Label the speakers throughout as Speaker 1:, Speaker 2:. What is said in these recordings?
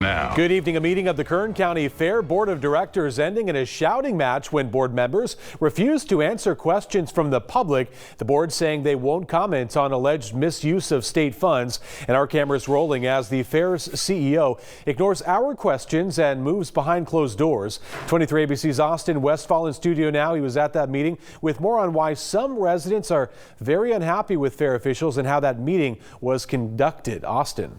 Speaker 1: now.
Speaker 2: Good evening. A meeting of the Kern County Fair Board of Directors ending in a shouting match when board members refused to answer questions from the public. The board saying they won't comment on alleged misuse of state funds. And our cameras rolling as the fair's CEO ignores our questions and moves behind closed doors. 23 ABC's Austin Westfall in studio now. He was at that meeting with more on why some residents are very unhappy with fair officials and how that meeting was conducted. Austin.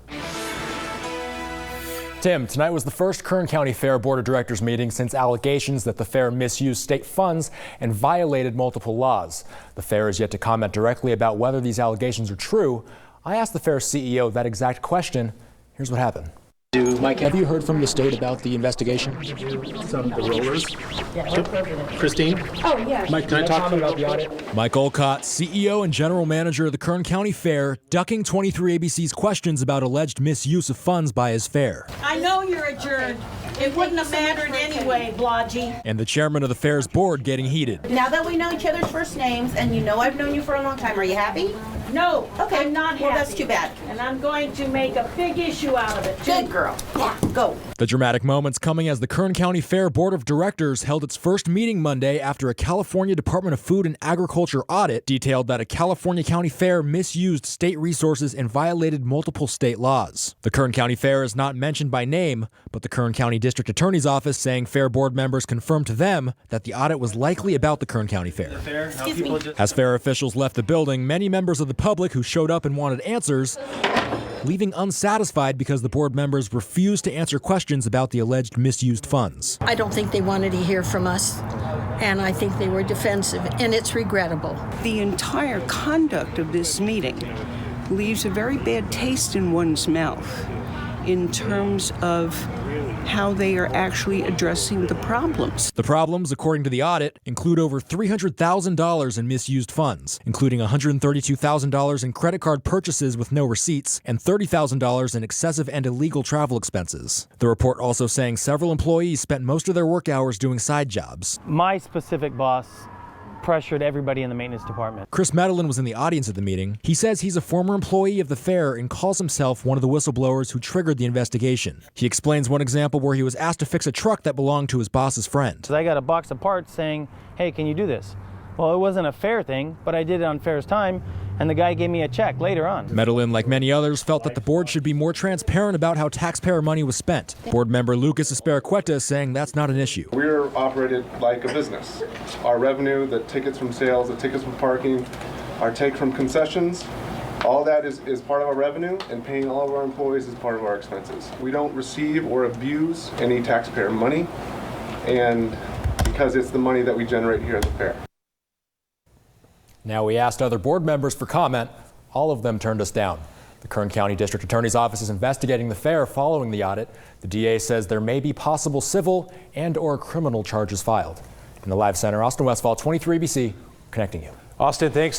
Speaker 3: Tim, tonight was the first Kern County Fair Board of Directors meeting since allegations that the fair misused state funds and violated multiple laws. The fair is yet to comment directly about whether these allegations are true. I asked the fair's CEO that exact question. Here's what happened.
Speaker 4: Mike, have you heard from the state about the investigation?
Speaker 5: Some of the rollers. Christine?
Speaker 6: Oh, yeah.
Speaker 5: Mike, can I talk to you about the audit?
Speaker 7: Mike Olcott, CEO and general manager of the Kern County Fair, ducking 23 ABC's questions about alleged misuse of funds by his fair.
Speaker 6: I know you're adjourned. It wouldn't have mattered anyway, Blodgey.
Speaker 7: And the chairman of the fair's board getting heated.
Speaker 8: Now that we know each other's first names and you know I've known you for a long time, are you happy?
Speaker 6: No,
Speaker 8: Okay.
Speaker 6: I'm not happy.
Speaker 8: Well, that's too bad.
Speaker 6: And I'm going to make a big issue out of it, too.
Speaker 8: Good girl. Yeah, go.
Speaker 7: The dramatic moments coming as the Kern County Fair Board of Directors held its first meeting Monday after a California Department of Food and Agriculture audit detailed that a California County Fair misused state resources and violated multiple state laws. The Kern County Fair is not mentioned by name, but the Kern County District Attorney's office saying fair board members confirmed to them that the audit was likely about the Kern County Fair. As fair officials left the building, many members of the public who showed up and wanted answers leaving unsatisfied because the board members refused to answer questions about the alleged misused funds.
Speaker 9: I don't think they wanted to hear from us, and I think they were defensive, and it's regrettable.
Speaker 10: The entire conduct of this meeting leaves a very bad taste in one's mouth in terms of how they are actually addressing the problems.
Speaker 7: The problems, according to the audit, include over $300,000 in misused funds, including $132,000 in credit card purchases with no receipts and $30,000 in excessive and illegal travel expenses. The report also saying several employees spent most of their work hours doing side jobs.
Speaker 11: My specific boss pressured everybody in the maintenance department.
Speaker 7: Chris Medellin was in the audience at the meeting. He says he's a former employee of the fair and calls himself one of the whistleblowers who triggered the investigation. He explains one example where he was asked to fix a truck that belonged to his boss's friend.
Speaker 11: So I got a box of parts saying, hey, can you do this? Well, it wasn't a fair thing, but I did it on fair's time, and the guy gave me a check later on.
Speaker 7: Medellin, like many others, felt that the board should be more transparent about how taxpayer money was spent. Board member Lucas Espericueta is saying that's not an issue.
Speaker 12: We're operated like a business. Our revenue, the tickets from sales, the tickets from parking, our take from concessions, all that is part of our revenue, and paying all of our employees is part of our expenses. We don't receive or abuse any taxpayer money, and because it's the money that we generate here at the fair.
Speaker 3: Now, we asked other board members for comment. All of them turned us down. The Kern County District Attorney's office is investigating the fair following the audit. The DA says there may be possible civil and/or criminal charges filed. In the Live Center, Austin Westfall, 23 ABC, connecting you.
Speaker 2: Austin, thanks.